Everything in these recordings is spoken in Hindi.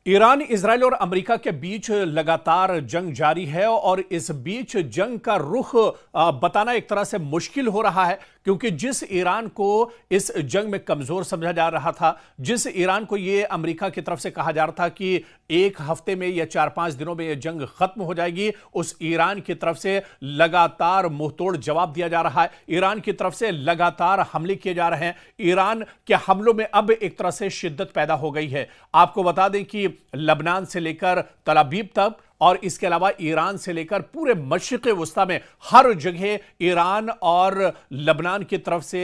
ईरान, इजराइल और अमेरिका के बीच लगातार जंग जारी है और इस बीच जंग का रुख बताना एक तरह से मुश्किल हो रहा है, क्योंकि जिस ईरान को इस जंग में कमजोर समझा जा रहा था, जिस ईरान को यह अमेरिका की तरफ से कहा जा रहा था कि एक हफ्ते में या 4-5 दिनों में यह जंग खत्म हो जाएगी, उस ईरान की तरफ से लगातार मुंहतोड़ जवाब दिया जा रहा है। ईरान की तरफ से लगातार हमले किए जा रहे हैं। ईरान के हमलों में अब एक तरह से शिद्दत पैदा हो गई है। आपको बता दें कि लबनान से लेकर तल अवीव तक और इसके अलावा ईरान से लेकर पूरे मशरिक़ वस्ता में हर जगह ईरान और लबनान की तरफ से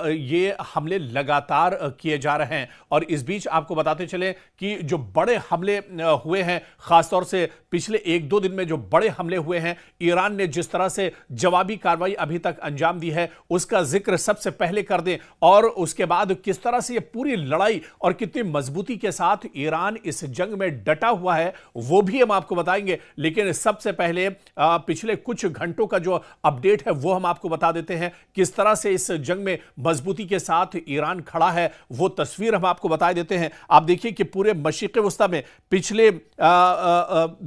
ये हमले लगातार किए जा रहे हैं। और इस बीच आपको बताते चले कि जो बड़े हमले हुए हैं, खासतौर से पिछले 1-2 दिन में जो बड़े हमले हुए हैं, ईरान ने जिस तरह से जवाबी कार्रवाई अभी तक अंजाम दी है, उसका जिक्र सबसे पहले कर दें और उसके बाद किस तरह से ये पूरी लड़ाई और कितनी मजबूती के साथ ईरान इस जंग में डटा हुआ है, वो भी हम आपको बताएंगे। लेकिन सबसे पहले पिछले कुछ घंटों का जो अपडेट है वो हम आपको बता देते हैं। किस तरह से इस जंग में मजबूती के साथ ईरान खड़ा है, वो तस्वीर हम आपको बता देते हैं। आप देखिए कि पूरे मशरिक़ वस्ता में पिछले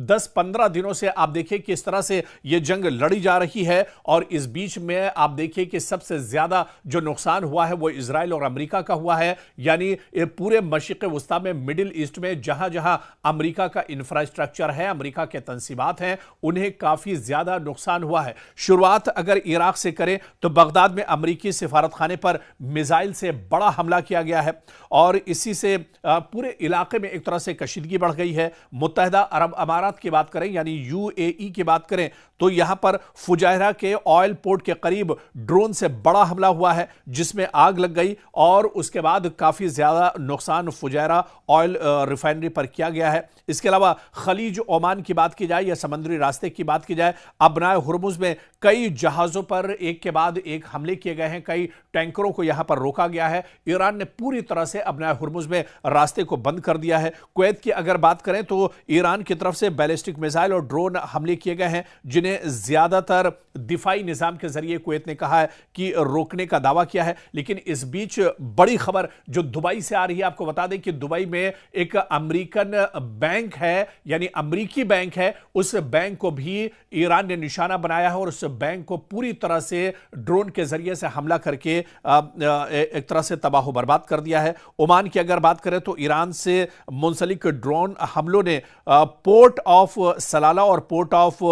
10-15 दिनों से आप देखिए किस तरह से यह जंग लड़ी जा रही है। और इस बीच में आप देखिए कि सबसे ज्यादा जो नुकसान हुआ है वो इजराइल और अमेरिका का हुआ है। यानी पूरे मशरिक़ वस्ता में, मिडिल ईस्ट में जहां जहां अमेरिका का इंफ्रास्ट्रक्चर है, अमेरिका के तंसीबात हैं, उन्हें काफी ज्यादा नुकसान हुआ है। शुरुआत अगर इराक से करें तो बगदाद में अमेरिकी सिफारतखाने पर मिसाइल से बड़ा हमला किया गया है और इसी से पूरे इलाके में एक तरह से कशीदगी बढ़ गई है। मुत्तहिदा अरब अमारात की बात करें, यानी यूएई की बात करें, तो यहां पर फुजैरा के ऑयल पोर्ट के करीब ड्रोन से बड़ा हमला हुआ है जिसमें आग लग गई और उसके बाद काफी ज्यादा नुकसान फुजैरा ऑयल रिफाइनरी पर किया गया है। इसके अलावा खलीज ओमान की बात की जाए या समुद्री रास्ते की बात की जाए, अबनाए हुर्मुज में कई जहाजों पर एक के बाद एक हमले किए गए हैं, कई टैंकरों को यहां पर रोका गया है। ईरान ने पूरी तरह से अबनाए हुर्मुज में रास्ते को बंद कर दिया है। कुवैत की अगर बात करें तो ईरान की तरफ से बैलिस्टिक मिसाइल और ड्रोन हमले किए गए हैं, जिन्हें ज्यादातर दिफाई निजाम के जरिए कुवैत ने कहा है कि रोकने का दावा किया है। लेकिन इस बीच बड़ी खबर जो दुबई से आ रही है, आपको बता दें कि दुबई में एक अमेरिकन बैंक है, यानी अमेरिकी बैंक है, उस बैंक को भी ईरान ने निशाना बनाया है और उस बैंक को पूरी तरह से ड्रोन के जरिए से हमला करके एक तरह से तबाह बर्बाद कर दिया है। ओमान की अगर बात करें तो ईरान से मुंसलिक ड्रोन हमलों ने पोर्ट ऑफ सलाला और पोर्ट ऑफ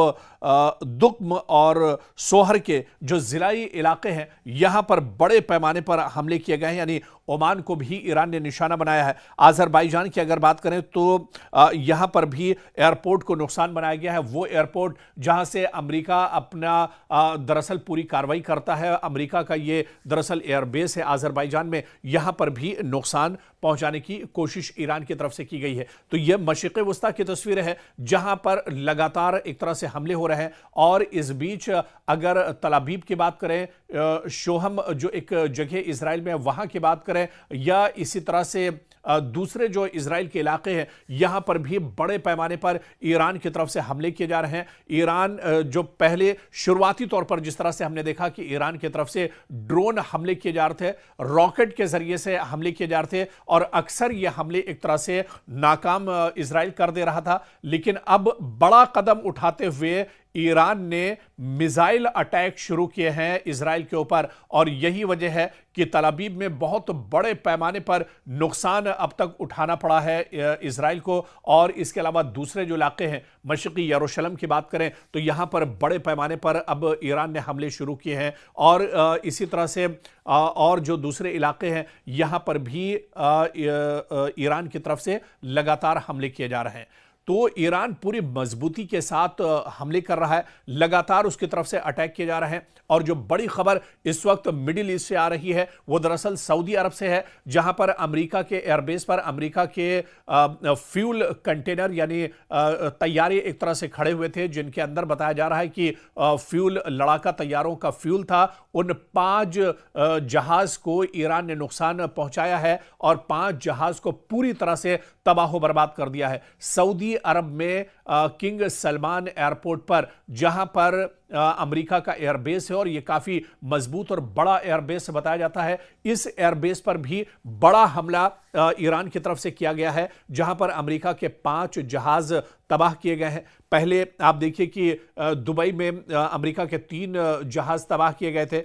दुक्म और सोहर के जो जिलाई इलाके हैं, यहां पर बड़े पैमाने पर हमले किए गए हैं, यानी ओमान को भी ईरान ने निशाना बनाया है। आज़रबाईजान की अगर बात करें तो यहां पर भी एयरपोर्ट को नुकसान बनाया गया है, वो एयरपोर्ट जहां से अमेरिका अपना दरअसल पूरी कार्रवाई करता है। अमेरिका का ये दरअसल एयरबेस है आज़रबाईजान में, यहां पर भी नुकसान पहुंचाने की कोशिश ईरान की तरफ से की गई है। तो यह मशरिक़ वस्ता की तस्वीर है जहां पर लगातार एक तरह से हमले हो रहे हैं। और इस बीच अगर तल अवीव की बात करें, शोहम जो एक जगह इजराइल में, वहां की बात करें, या इसी तरह से दूसरे जो इजराइल के इलाके हैं, यहां पर भी बड़े पैमाने पर ईरान की तरफ से हमले किए जा रहे हैं। ईरान जो पहले शुरुआती तौर पर जिस तरह से हमने देखा कि ईरान की तरफ से ड्रोन हमले किए जा रहे थे, रॉकेट के जरिए से हमले किए जा रहे थे और अक्सर ये हमले एक तरह से नाकाम इजराइल कर दे रहा था। लेकिन अब बड़ा कदम उठाते हुए ईरान ने मिसाइल अटैक शुरू किए हैं इजराइल के ऊपर और यही वजह है कि तल अवीव में बहुत बड़े पैमाने पर नुकसान अब तक उठाना पड़ा है इजराइल को। और इसके अलावा दूसरे जो इलाके हैं, मशरिक़ी यरूशलेम की बात करें तो यहां पर बड़े पैमाने पर अब ईरान ने हमले शुरू किए हैं और इसी तरह से और जो दूसरे इलाके हैं यहां पर भी ईरान की तरफ से लगातार हमले किए जा रहे हैं। तो ईरान पूरी मजबूती के साथ हमले कर रहा है, लगातार उसकी तरफ से अटैक किए जा रहे हैं। और जो बड़ी खबर इस वक्त मिडिल ईस्ट से आ रही है वो दरअसल सऊदी अरब से है, जहां पर अमेरिका के एयरबेस पर अमेरिका के फ्यूल कंटेनर यानी तैयारे एक तरह से खड़े हुए थे, जिनके अंदर बताया जा रहा है कि फ्यूल, लड़ाका तैयारों का फ्यूल था। उन 5 जहाज को ईरान ने नुकसान पहुंचाया है और 5 जहाज को पूरी तरह से तबाह बर्बाद कर दिया है। सऊदी अरब में किंग सलमान एयरपोर्ट पर, जहां पर अमेरिका का एयरबेस है और यह काफी मजबूत और बड़ा एयरबेस बताया जाता है। इस एयरबेस पर भी बड़ा हमला ईरान की तरफ से किया गया है, जहां पर अमेरिका के 5 जहाज तबाह किए गए हैं। पहले आप देखिए कि दुबई में अमेरिका के 3 जहाज तबाह किए गए थे।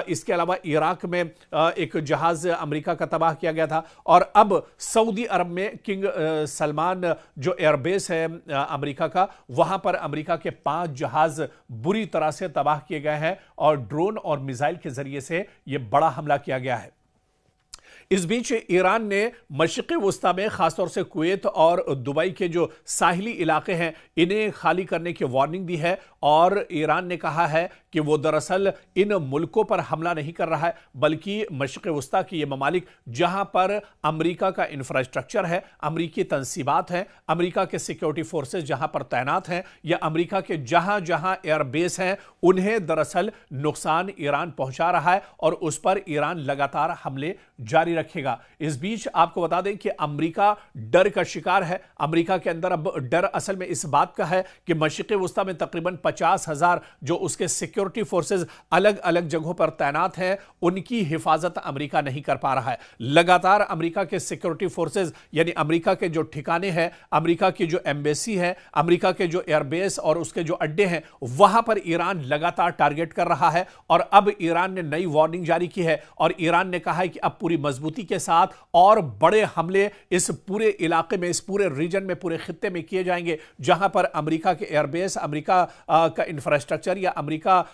इसके अलावा इराक में एक जहाज अमेरिका का तबाह किया गया था और अब सऊदी अरब में किंग सलमान जो एयरबेस है अमेरिका का, वहां पर अमेरिका के 5 जहाज बुरी तरह से तबाह किए गए हैं और ड्रोन और मिसाइल के जरिए से यह बड़ा हमला किया गया है। इस बीच ईरान ने मशरिक़ी वुस्ता में खासतौर से कुवैत और दुबई के जो साहिली इलाके हैं इन्हें खाली करने की वार्निंग दी है और ईरान ने कहा है कि वो दरअसल इन मुल्कों पर हमला नहीं कर रहा है, बल्कि मशरिक़ी वुस्ता के ये ममालिक जहां पर अमेरिका का इंफ्रास्ट्रक्चर है, अमेरिकी तंसीबात हैं, अमेरिका के सिक्योरिटी फोर्सेस जहां पर तैनात हैं या अमेरिका के जहां जहां एयरबेस हैं, उन्हें दरअसल नुकसान ईरान पहुंचा रहा है और उस पर ईरान लगातार हमले जारी रखेगा। इस बीच आपको बता दें कि अमेरिका डर का शिकार है। अमेरिका के अंदर अब डर असल में इस बात का है कि मशरिक़ी वुस्ता में तकरीबन 50,000 जो उसके सिक्योरिटी फोर्सेस अलग अलग जगहों पर तैनात हैं, उनकी हिफाजत अमेरिका नहीं कर पा रहा है। लगातार अमेरिका के सिक्योरिटी फोर्सेस यानी अमेरिका के जो ठिकाने हैं, अमेरिका की जो एम्बेसी है, अमेरिका के जो एयरबेस और उसके जो अड्डे हैं, वहां पर ईरान लगातार टारगेट कर रहा है और अब ईरान ने नई वार्निंग जारी की है और ईरान ने कहा है कि अब पूरी मजबूती के साथ और बड़े हमले इस पूरे इलाके में, इस पूरे रीजन में, पूरे खित्ते में किए जाएंगे जहां पर अमेरिका के एयरबेस, अमेरिका का इंफ्रास्ट्रक्चर या अमेरिका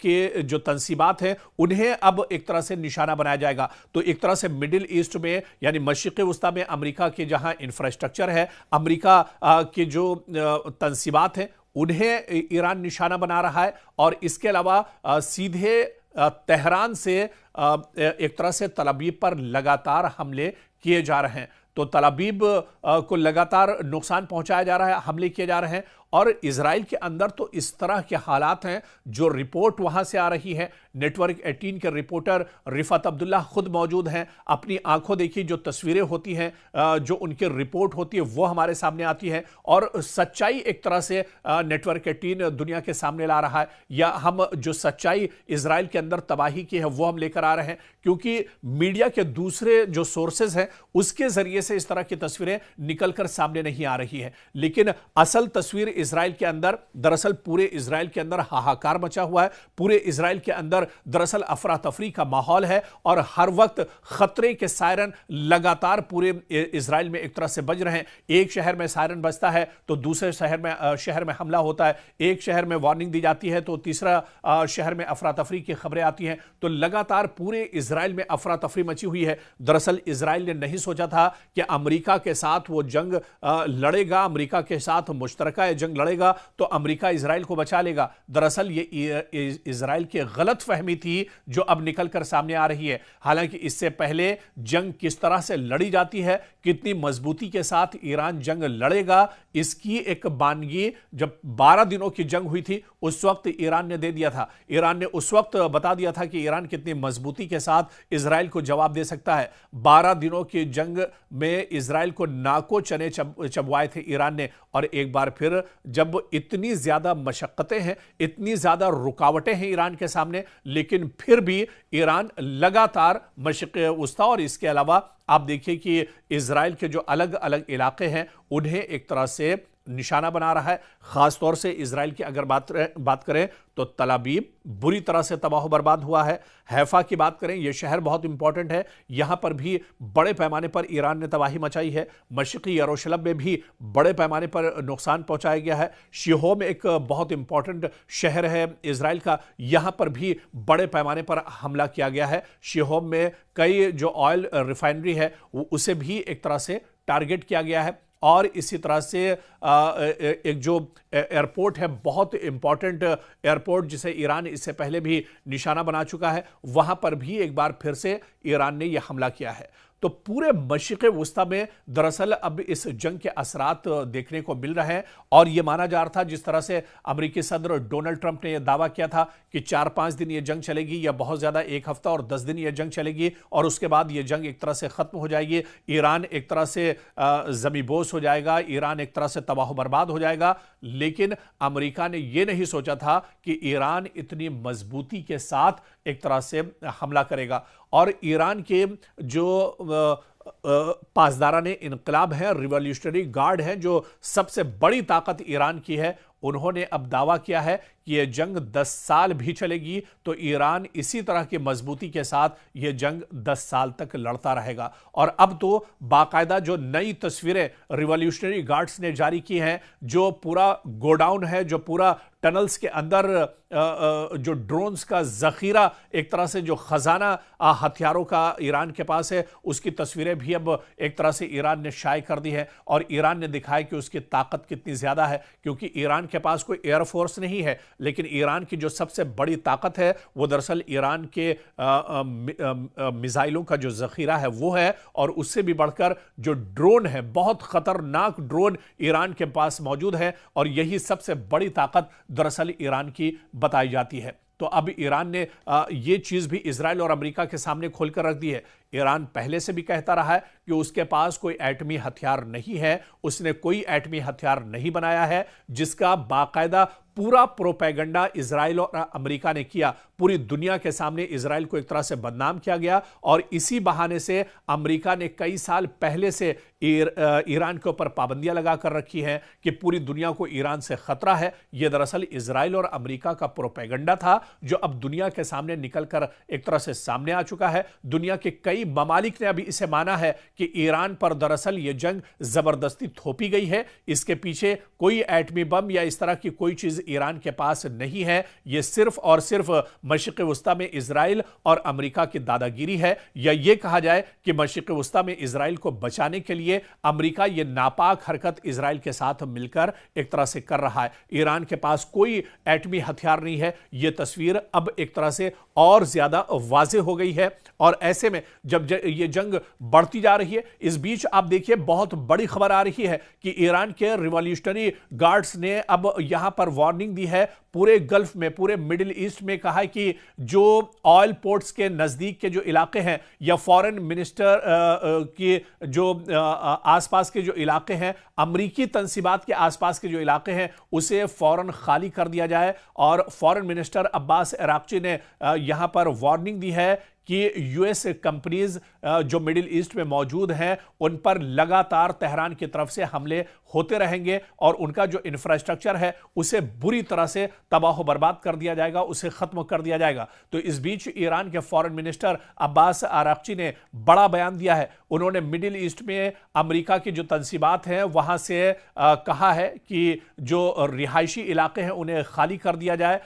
के जो तंसीबात हैं उन्हें अब एक तरह से निशाना बनाया जाएगा। तो एक तरह से मिडिल ईस्ट में यानी मशरिक़ी वुस्ता में अमेरिका के जहां इंफ्रास्ट्रक्चर है, अमेरिका के जो तंसीबात हैं उन्हें ईरान निशाना बना रहा है और इसके अलावा सीधे तेहरान से एक तरह से तल अवीव पर लगातार हमले किए जा रहे हैं। तो तल अवीव को लगातार नुकसान पहुंचाया जा रहा है, हमले किए जा रहे हैं और इजराइल के अंदर तो इस तरह के हालात हैं। जो रिपोर्ट वहां से आ रही है, नेटवर्क 18 के रिपोर्टर रिफत अब्दुल्ला खुद मौजूद हैं, अपनी आंखों देखी जो तस्वीरें होती हैं, जो उनकी रिपोर्ट होती है वो हमारे सामने आती है और सच्चाई एक तरह से नेटवर्क 18 दुनिया के सामने ला रहा है या हम जो सच्चाई इजराइल के अंदर तबाही की है वो हम लेकर आ रहे हैं, क्योंकि मीडिया के दूसरे जो सोर्सेज हैं उसके जरिए से इस तरह की तस्वीरें निकलकर सामने नहीं आ रही है। लेकिन असल तस्वीर इजराइल के अंदर, दरअसल पूरे इजराइल के अंदर हाहाकार मचा हुआ है, पूरे इजराइल के अंदर दरअसल अफरा तफरी का माहौल है और हर वक्त खतरे के सायरन लगातार पूरे इजराइल में एक तरह से बज रहे हैं। एक शहर में सायरन बजता है तो दूसरे शहर में हमला होता है, एक शहर में वार्निंग दी जाती है तो तीसरा शहर में अफरा तफरी की खबरें आती हैं। तो लगातार पूरे इजराइल में अफरा तफरी मची हुई है। दरअसल इजराइल ने नहीं सोचा था कि अमेरिका के साथ वो जंग लड़ेगा, अमेरिका के साथ मुश्तरका जंग लड़ेगा तो अमेरिका इजराइल को बचा लेगा। दरअसल ये इजराइल की गलत फहमी थी जो अब निकलकर सामने आ रही है। हालांकि इससे पहले जंग किस तरह से लड़ी जाती है, कितनी मजबूती के साथ ईरान जंग लड़ेगा, इसकी एक बानगी जब 12 दिनों की जंग हुई थी उस वक्त ईरान ने दे दिया था। ईरान ने उस वक्त बता दिया था कि ईरान कितनी मजबूती के साथ इजराइल को जवाब दे सकता है। 12 दिनों की जंग में इजराइल को नाको चने चबवाए थे ईरान ने और एक बार फिर जब इतनी ज्यादा मशक्कतें हैं, इतनी ज्यादा रुकावटें हैं ईरान के सामने, लेकिन फिर भी ईरान लगातार मशरिक़ी वुस्ता और इसके अलावा आप देखिए कि इजराइल के जो अलग अलग इलाके हैं उन्हें एक तरह से निशाना बना रहा है। खासतौर से इजराइल की अगर बात करें तो तल अवीव बुरी तरह से तबाह बर्बाद हुआ है। हैफा की बात करें, यह शहर बहुत इंपॉर्टेंट है, यहां पर भी बड़े पैमाने पर ईरान ने तबाही मचाई है। मशरिक़ी यरूशलेम में भी बड़े पैमाने पर नुकसान पहुंचाया गया है। शिहोम एक बहुत इंपॉर्टेंट शहर है इजराइल का, यहां पर भी बड़े पैमाने पर हमला किया गया है। शिहोम में कई जो ऑयल रिफाइनरी है उसे भी एक तरह से टारगेट किया गया है और इसी तरह से एक जो एयरपोर्ट है, बहुत इंपॉर्टेंट एयरपोर्ट जिसे ईरान इससे पहले भी निशाना बना चुका है, वहां पर भी एक बार फिर से ईरान ने यह हमला किया है। तो पूरे मशरिक़ वुस्ता में दरअसल अब इस जंग के असरात देखने को मिल रहे हैं। और यह माना जा रहा था, जिस तरह से अमेरिकी सदर डोनाल्ड ट्रंप ने यह दावा किया था कि 4-5 दिन यह जंग चलेगी, या बहुत ज्यादा 1 हफ्ता और 10 दिन यह जंग चलेगी, और उसके बाद यह जंग एक तरह से खत्म हो जाएगी, ईरान एक तरह से ज़मीबोस हो जाएगा, ईरान एक तरह से तबाह बर्बाद हो जाएगा। लेकिन अमेरिका ने यह नहीं सोचा था कि ईरान इतनी मजबूती के साथ एक तरह से हमला करेगा। और ईरान के जो पासदाराने इनकलाब है, रिवॉल्यूशनरी गार्ड है, जो सबसे बड़ी ताकत ईरान की है, उन्होंने अब दावा किया है कि यह जंग 10 साल भी चलेगी तो ईरान इसी तरह की मजबूती के साथ यह जंग 10 साल तक लड़ता रहेगा। और अब तो बाकायदा जो नई तस्वीरें रिवॉल्यूशनरी गार्ड्स ने जारी की हैं, जो पूरा गोडाउन है, जो पूरा टनल्स के अंदर जो ड्रोन्स का जखीरा, एक तरह से जो खजाना हथियारों का ईरान के पास है, उसकी तस्वीरें भी अब एक तरह से ईरान ने शाये कर दी है। और ईरान ने दिखाया कि उसकी ताकत कितनी ज्यादा है, क्योंकि ईरान के पास कोई एयरफोर्स नहीं है, लेकिन ईरान की जो सबसे बड़ी ताकत है वो दरअसल ईरान के मिसाइलों का जो जखीरा है वो है। और उससे भी बढ़कर जो ड्रोन है, बहुत खतरनाक ड्रोन ईरान के पास मौजूद है, और यही सबसे बड़ी ताकत दरअसल ईरान की बताई जाती है। तो अब ईरान ने ये चीज भी इजराइल और अमेरिका के सामने खोलकर रख दी है। ईरान पहले से भी कहता रहा है कि उसके पास कोई एटमी हथियार नहीं है, उसने कोई एटमी हथियार नहीं बनाया है, जिसका बाकायदा पूरा प्रोपेगेंडा इजराइल और अमेरिका ने किया। पूरी दुनिया के सामने इजराइल को एक तरह से बदनाम किया गया, और इसी बहाने से अमेरिका ने कई साल पहले से ईरान के ऊपर पाबंदियां लगाकर रखी हैं कि पूरी दुनिया को ईरान से खतरा है। यह दरअसल इजराइल और अमेरिका का प्रोपेगेंडा था, जो अब दुनिया के सामने निकलकर एक तरह से सामने आ चुका है। दुनिया के कई ममालिक ने अभी इसे माना है कि ईरान पर दरअसल यह जंग जबरदस्ती थोपी गई है, इसके पीछे कोई एटमी बम या इस तरह की कोई चीज ईरान के पास नहीं है। यह सिर्फ और सिर्फ मशरिक़ वुस्ता में इजराइल और अमेरिका की दादागिरी है, या यह कहा जाए कि मशरिक़ वुस्ता में इजराइल को बचाने के लिए अमेरिका यह नापाक हरकत इजराइल के साथ मिलकर एक तरह से कर रहा है। ईरान के पास कोई एटमी हथियार नहीं है, यह तस्वीर अब एक तरह से और ज्यादा वाज़ेह हो गई है। और ऐसे में जब यह जंग बढ़ती जा रही है, इस बीच आप देखिए बहुत बड़ी खबर आ रही है कि ईरान के रिवॉल्यूशनरी गार्ड्स ने अब यहां पर वार्निंग दी है पूरे गल्फ में, पूरे मिडिल ईस्ट में। कहा है कि जो ऑयल पोर्ट्स के नजदीक के जो इलाके हैं, या फॉरेन मिनिस्टर के जो आसपास के जो इलाके हैं, अमरीकी तंसीबात के आसपास के जो इलाके हैं, उसे फौरन खाली कर दिया जाए। और फॉरेन मिनिस्टर अब्बास अराक्ची ने यहां पर वार्निंग दी है कि यूएस कंपनीज जो मिडिल ईस्ट में मौजूद हैं, उन पर लगातार तेहरान की तरफ से हमले होते रहेंगे, और उनका जो इंफ्रास्ट्रक्चर है उसे बुरी तरह से तबाह बर्बाद कर दिया जाएगा, उसे खत्म कर दिया जाएगा। तो इस बीच ईरान के फॉरेन मिनिस्टर अब्बास अराक्ची ने बड़ा बयान दिया है। उन्होंने मिडिल ईस्ट में अमेरिका की जो तंसीबात हैं वहां से कहा है कि जो रिहायशी इलाके हैं उन्हें खाली कर दिया जाए।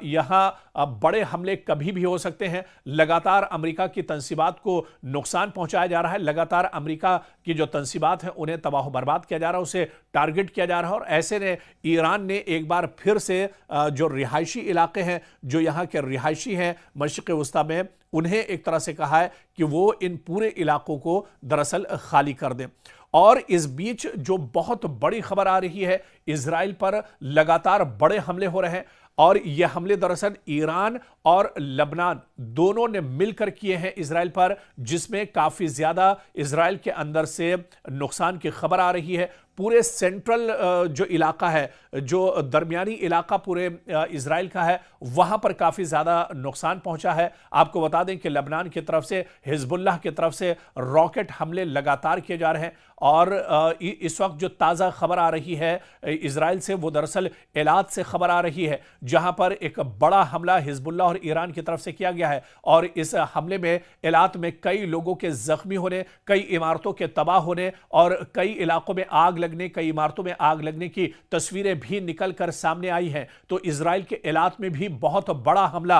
यहां बड़े हमले कभी भी हो सकते हैं। लगातार अमेरिका की तंसीबात को नुकसान पहुंचाया जा रहा है, लगातार अमेरिका की जो तंसीबात हैं उन्हें तबाह बर्बाद किया जा रहा है, उसे टारगेट किया जा रहा है। और ऐसे में ईरान ने एक बार फिर से जो रिहायशी इलाके हैं, जो यहां के रिहायशी हैं मशरिक़ वुस्ता में, उन्हें एक तरह से कहा है कि वो इन पूरे इलाकों को दरअसल खाली कर दें। और इस बीच जो बहुत बड़ी खबर आ रही है, इजराइल पर लगातार बड़े हमले हो रहे हैं, और यह हमले दरअसल ईरान और लबनान दोनों ने मिलकर किए हैं इजराइल पर, जिसमें काफी ज्यादा इजराइल के अंदर से नुकसान की खबर आ रही है। पूरे सेंट्रल जो इलाका है, जो दरमियानी इलाका पूरे इजराइल का है, वहां पर काफी ज्यादा नुकसान पहुंचा है। आपको बता दें कि लबनान की तरफ से, हिजबुल्लाह की तरफ से रॉकेट हमले लगातार किए जा रहे हैं। और इस वक्त जो ताज़ा खबर आ रही है इजराइल से, वो दरअसल एलात से खबर आ रही है, जहां पर एक बड़ा हमला हिजबुल्लाह और ईरान की तरफ से किया गया है। और इस हमले में एलात में कई लोगों के जख्मी होने, कई इमारतों के तबाह होने, और कई इलाकों में आग लगने, कई इमारतों में आग लगने की तस्वीरें भी निकलकर सामने आई हैं। तो इजराइल के एलात में भी बहुत बड़ा हमला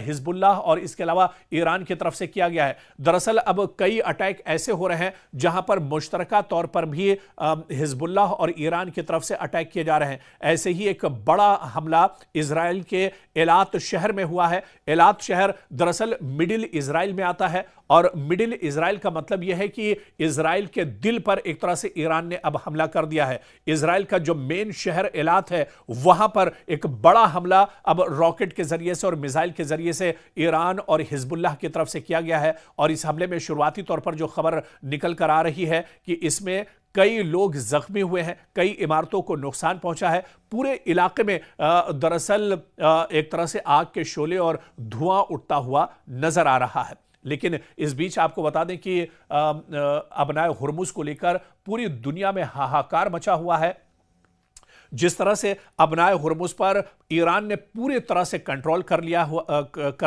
हिजबुल्लाह और इसके अलावा ईरान की तरफ से किया गया है। दरअसल अब कई अटैक ऐसे हो रहे हैं जहां पर मुश्तरका तौर पर भी हिजबुल्लाह और ईरान की तरफ से अटैक किए जा रहे हैं। ऐसे ही एक बड़ा हमला इजराइल के एलात शहर में हुआ है। एलात शहर दरअसल मिडिल इजराइल में आता है, और मिडिल इजराइल का मतलब यह है कि इजराइल के दिल पर एक तरह से ईरान ने अब हमला कर दिया है। इजराइल का जो मेन शहर एलात है वहां पर एक बड़ा हमला अब रॉकेट के जरिए से और मिसाइल के जरिए से ईरान और हिजबुल्लाह की तरफ से किया गया है। और इस हमले में शुरुआती तौर पर जो खबर निकल कर आ रही है कि इसमें कई लोग जख्मी हुए हैं, कई इमारतों को नुकसान पहुंचा है। पूरे इलाके में दरअसल एक तरह से आग के शोले और धुआं उठता हुआ नजर आ रहा है। लेकिन इस बीच आपको बता दें कि अबनाए हुर्मुज को लेकर पूरी दुनिया में हाहाकार मचा हुआ है। जिस तरह से अबनाए हुर्मुज पर ईरान ने पूरी तरह से कंट्रोल कर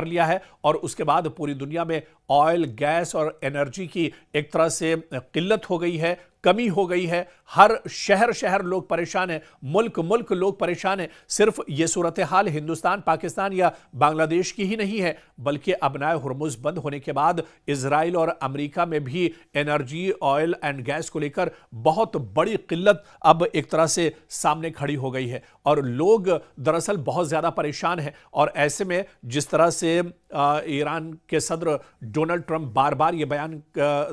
लिया है और उसके बाद पूरी दुनिया में ऑयल, गैस और एनर्जी की एक तरह से किल्लत हो गई है, कमी हो गई है। हर शहर शहर लोग परेशान हैं, मुल्क मुल्क लोग परेशान हैं। सिर्फ ये सूरत हाल हिंदुस्तान, पाकिस्तान या बांग्लादेश की ही नहीं है, बल्कि अबनाए हुर्मुज बंद होने के बाद इजराइल और अमेरिका में भी एनर्जी, ऑयल एंड गैस को लेकर बहुत बड़ी किल्लत अब एक तरह से सामने खड़ी हो गई है और लोग दरअसल बहुत ज्यादा परेशान हैं। और ऐसे में जिस तरह से ईरान के सदर डोनाल्ड ट्रंप बार बार ये बयान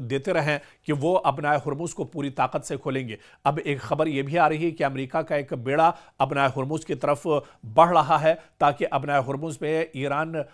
देते रहे कि वो अबनाए हुर्मुज को पूरी ताकत से खोलेंगे, अब एक खबर यह भी आ रही है कि अमेरिका का एक बेड़ा अबनाए हुर्मुज की तरफ बढ़ रहा है ताकि अबनाए हुर्मुज में ईरान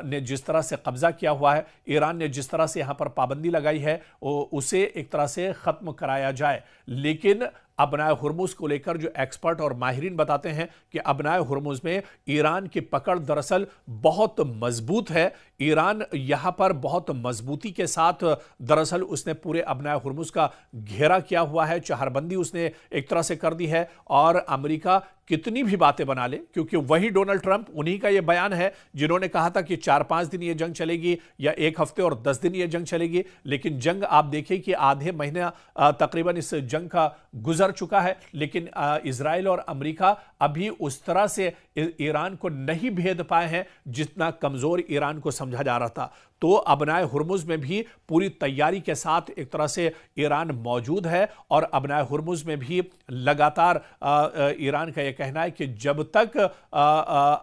ने जिस तरह से कब्जा किया हुआ है, ईरान ने जिस तरह से यहां पर पाबंदी लगाई है, उसे एक तरह से खत्म कराया जाए। लेकिन अबनाए हुर्मुज को लेकर जो एक्सपर्ट और माहिरीन बताते हैं कि अबनाए हुर्मुज में ईरान की पकड़ दरअसल बहुत मजबूत है। ईरान यहां पर बहुत मजबूती के साथ दरअसल उसने पूरे अबनाए हुर्मुज का घेरा किया हुआ है, चहरबंदी उसने एक तरह से कर दी है। और अमेरिका कितनी भी बातें बना ले, क्योंकि वही डोनाल्ड ट्रंप, उन्हीं का यह बयान है जिन्होंने कहा था कि 4-5 दिन यह जंग चलेगी या 1 हफ्ते और 10 दिन यह जंग चलेगी। लेकिन जंग आप देखिए कि आधे महीना तकरीबन इस जंग का गुजर चुका है, लेकिन इजराइल और अमेरिका अभी उस तरह से ईरान को नहीं भेद पाए हैं जितना कमजोर ईरान को समझा जा रहा था। तो अबनाए हुर्मुज में भी पूरी तैयारी के साथ एक तरह से ईरान मौजूद है और अबनाए हुर्मुज में भी लगातार ईरान का यह कहना है कि जब तक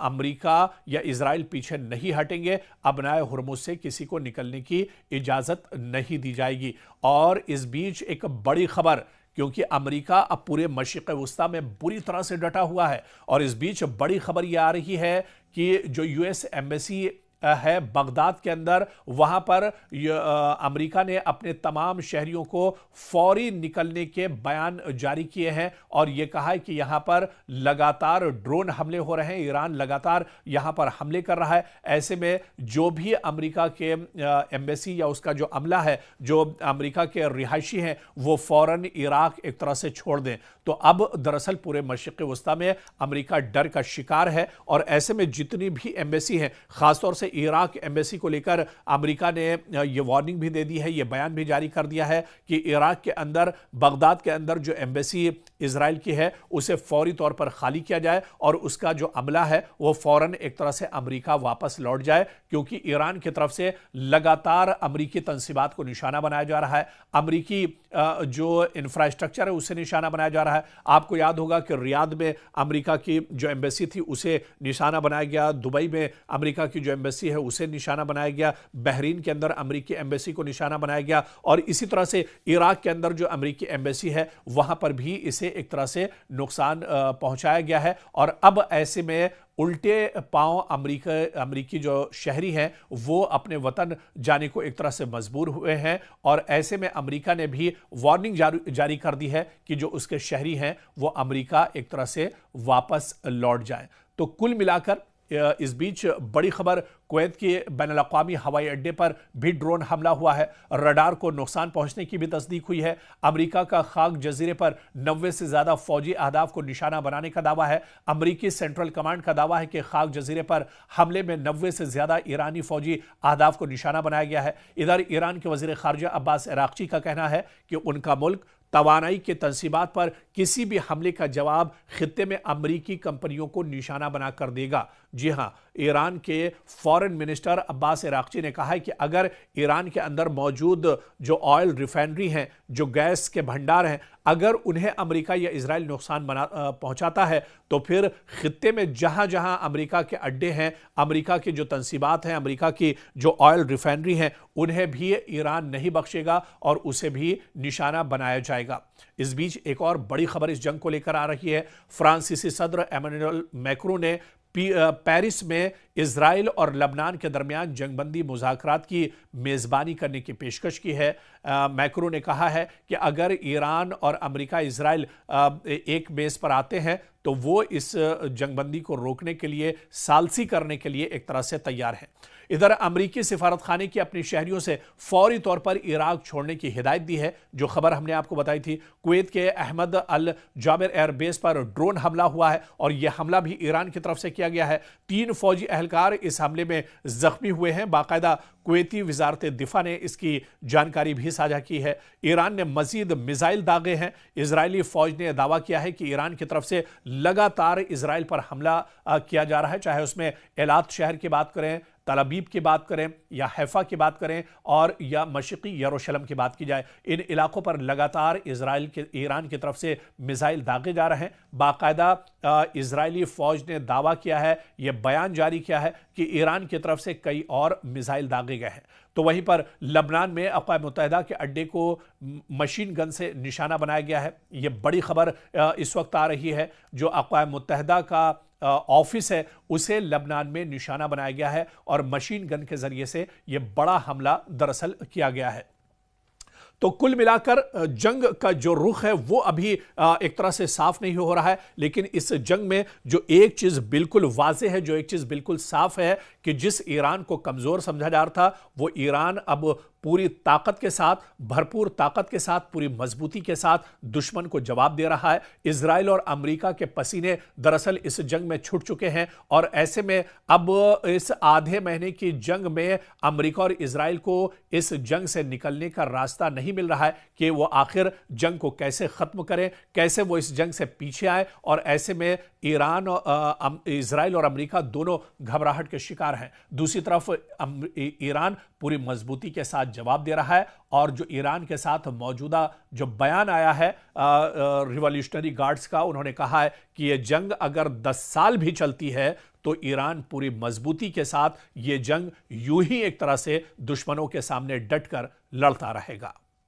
अमेरिका या इजराइल पीछे नहीं हटेंगे, अबनाए हुर्मुज से किसी को निकलने की इजाजत नहीं दी जाएगी। और इस बीच एक बड़ी खबर, क्योंकि अमेरिका अब पूरे मशरिक़ वुस्ता में बुरी तरह से डटा हुआ है और इस बीच बड़ी खबर यह आ रही है कि जो यूएस एम्बेसी है बगदाद के अंदर, वहां पर अमेरिका ने अपने तमाम शहरियों को फौरी निकलने के बयान जारी किए हैं और यह कहा है कि यहां पर लगातार ड्रोन हमले हो रहे हैं, ईरान लगातार यहां पर हमले कर रहा है। ऐसे में जो भी अमेरिका के एम्बेसी या उसका जो अमला है, जो अमेरिका के रिहायशी हैं, वो फौरन इराक एक तरह से छोड़ दें। तो अब दरअसल पूरे मशरिक़ वुस्ता में अमेरिका डर का शिकार है और ऐसे में जितनी भी एम्बेसी हैं, खासतौर से इराक एम्बेसी को लेकर अमेरिका ने यह वार्निंग भी दे दी है, यह बयान भी जारी कर दिया है कि इराक के अंदर, बगदाद के अंदर जो एम्बेसी इजराइल की है उसे फौरी तौर पर खाली किया जाए और उसका जो अमला है वो फौरन एक तरह से अमेरिका वापस लौट जाए, क्योंकि ईरान की तरफ से लगातार अमेरिकी तंसीबात को निशाना बनाया जा रहा है, अमेरिकी जो इंफ्रास्ट्रक्चर है उसे निशाना बनाया जा रहा है। आपको याद होगा कि रियाद में अमेरिका की जो एम्बेसी थी उसे निशाना बनाया गया, दुबई में अमेरिका की जो एम्बेसी है उसे निशाना बनाया गया, बहरीन के अंदर अमेरिकी एम्बेसी को निशाना बनाया गया और इसी तरह से इराक के अंदर जो अमेरिकी एम्बेसी है वहां पर भी इसे एक तरह से नुकसान पहुंचाया गया है। और अब ऐसे में उल्टे पांव अमेरिकी जो शहरी हैं वो अपने वतन जाने को एक तरह से मजबूर हुए हैं और ऐसे में अमेरिका ने भी वार्निंग जारी कर दी है कि जो उसके शहरी हैं वो अमेरिका एक तरह से वापस लौट जाएं। तो कुल मिलाकर इस बीच बड़ी खबर, कुवैत के बैनुल-अक़वामी हवाई अड्डे पर भी ड्रोन हमला हुआ है, रडार को नुकसान पहुंचने की भी तस्दीक हुई है। अमेरिका का खाक जजीरे पर 90 से ज्यादा फौजी अहदाफ को निशाना बनाने का दावा है। अमेरिकी सेंट्रल कमांड का दावा है कि खाक जजीरे पर हमले में 90 से ज्यादा ईरानी फौजी अहदाफ को निशाना बनाया गया है। इधर ईरान के वजीर खारजा अब्बास अराक्ची का कहना है कि उनका मुल्क तवानाई के तंसीबात पर किसी भी हमले का जवाब खित्ते में अमरीकी कंपनियों को निशाना बनाकर देगा। जी हां, ईरान के फॉरेन मिनिस्टर अब्बास इराक्ची ने कहा है कि अगर ईरान के अंदर मौजूद जो ऑयल रिफाइनरी हैं, जो गैस के भंडार हैं, अगर उन्हें अमेरिका या इजराइल नुकसान पहुंचाता है तो फिर खित्ते में जहां जहां अमेरिका के अड्डे हैं, अमेरिका की जो तंसीबात हैं, अमेरिका की जो ऑयल रिफाइनरी हैं, उन्हें भी ईरान नहीं बख्शेगा और उसे भी निशाना बनाया जाएगा। इस बीच एक और बड़ी खबर इस जंग को लेकर आ रही है। फ्रांसीसी सदर एमेनुएल मैक्रों ने पेरिस में इजराइल और लबनान के दरमियान जंगबंदी मुज़ाकरात की मेज़बानी करने की पेशकश की है। मैक्रों ने कहा है कि अगर ईरान और अमेरिका इजराइल एक मेज़ पर आते हैं तो वो इस जंगबंदी को रोकने के लिए, सालसी करने के लिए एक तरह से तैयार हैं। इधर अमरीकी सिफारतखाने की अपने शहरियों से फौरी तौर पर इराक छोड़ने की हिदायत दी है। जो खबर हमने आपको बताई थी, कुवैत के अहमद अल जाबिर एयरबेस पर ड्रोन हमला हुआ है और यह हमला भी ईरान की तरफ से किया गया है। 3 फौजी एहलकार इस हमले में जख्मी हुए हैं। बाकायदा कुवैती वजारत दिफा ने इसकी जानकारी भी साझा की है। ईरान ने मजीद मिसाइल दागे हैं। इजरायली फौज ने दावा किया है कि ईरान की तरफ से लगातार इजराइल पर हमला किया जा रहा है, चाहे उसमें एलात शहर की बात करें, तल अबीब की बात करें या हैफा की बात करें और या मशरिकी यरूशलेम की बात की जाए। इन इलाकों पर लगातार ईरान की तरफ से मिसाइल दागे जा रहे हैं। बाकायदा इजरायली फौज ने दावा किया है, यह बयान जारी किया है कि ईरान की तरफ से कई और मिसाइल दागे गए हैं। तो वहीं पर लबनान में अक़वाम मुत्तहिदा के अड्डे को मशीन गन से निशाना बनाया गया है। यह बड़ी खबर इस वक्त आ रही है। जो अक़वाम मुत्तहिदा का ऑफिस है उसे लबनान में निशाना बनाया गया है और मशीन गन के जरिए से यह बड़ा हमला दरअसल किया गया है। तो कुल मिलाकर जंग का जो रुख है वो अभी एक तरह से साफ नहीं हो रहा है, लेकिन इस जंग में जो एक चीज बिल्कुल वाज़ेह है, जो एक चीज बिल्कुल साफ है कि जिस ईरान को कमजोर समझा जा रहा था, वो ईरान अब पूरी ताकत के साथ, भरपूर ताकत के साथ, पूरी मजबूती के साथ दुश्मन को जवाब दे रहा है। इजराइल और अमेरिका के पसीने दरअसल इस जंग में छूट चुके हैं और ऐसे में अब इस आधे महीने की जंग में अमेरिका और इजराइल को इस जंग से निकलने का रास्ता नहीं मिल रहा है कि वो आखिर जंग को कैसे खत्म करें, कैसे वो इस जंग से पीछे आए। और ऐसे में ईरान, इजराइल और अमेरिका दोनों घबराहट के शिकार हैं। दूसरी तरफ ईरान पूरी मजबूती के साथ जवाब दे रहा है और जो ईरान के साथ मौजूदा जो बयान आया है रिवॉल्यूशनरी गार्ड्स का, उन्होंने कहा है कि यह जंग अगर 10 साल भी चलती है तो ईरान पूरी मजबूती के साथ ये जंग यूं ही एक तरह से दुश्मनों के सामने डटकर लड़ता रहेगा।